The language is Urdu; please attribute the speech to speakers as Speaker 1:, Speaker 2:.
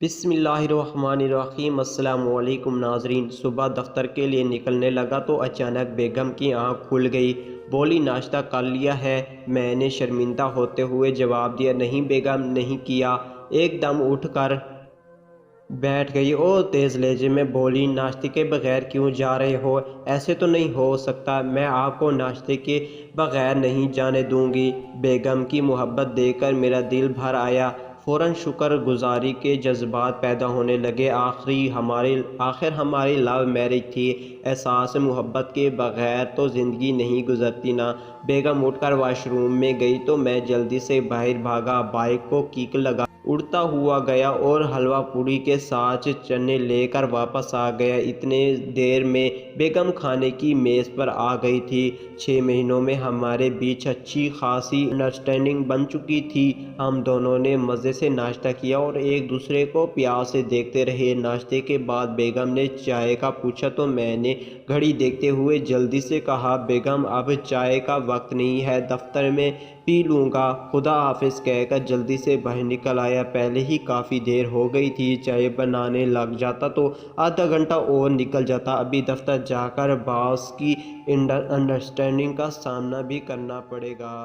Speaker 1: بسم اللہ الرحمن الرحیم۔ السلام علیکم ناظرین۔ صبح دفتر کے لیے نکلنے لگا تو اچانک بیگم کی آنکھ کھل گئی۔ بولی ناشتہ کر لیا ہے؟ میں نے شرمندہ ہوتے ہوئے جواب دیا، نہیں بیگم نہیں کیا۔ ایک دم اٹھ کر بیٹھ گئی اور تیز لہجے میں بولی، ناشتے کے بغیر کیوں جا رہے ہو؟ ایسے تو نہیں ہو سکتا، میں آپ کو ناشتے کے بغیر نہیں جانے دوں گی۔ بیگم کی محبت دیکھ کر میرا دل بھر آیا۔ فوراً شکر گزاری کے جذبات پیدا ہونے لگے۔ آخر ہماری لو میرج تھی، احساس محبت کے بغیر تو زندگی نہیں گزرتی نا۔ بیگم اٹھ کر واش روم میں گئی تو میں جلدی سے باہر بھاگا، بائک کو کک لگا اڑتا ہوا گیا اور حلوہ پوری کے ساتھ چنے لے کر واپس آ گیا۔ اتنے دیر میں بیگم کھانے کی میز پر آ گئی تھی۔ 6 مہینوں میں ہمارے بیچ اچھی خاصی انڈرسٹینڈنگ بن چکی تھی۔ ہم دونوں نے مزے سے ناشتہ کیا اور ایک دوسرے کو پیار سے دیکھتے رہے۔ ناشتے کے بعد بیگم نے چائے کا پوچھا تو میں نے گھڑی دیکھتے ہوئے جلدی سے کہا، بیگم اب چائے کا وقت نہیں ہے، دفتر میں پی لوں گا۔ خدا حافظ کہہ کر جلدی سے باہر نکل آیا۔ پہلے ہی کافی دیر ہو گئی تھی، چائے بنانے لگ جاتا تو آدھا گھنٹہ اور نکل جاتا۔ ابھی دفتر جا کر باس کی انڈرسٹینڈنگ کا سامنا بھی کرنا پڑے گا۔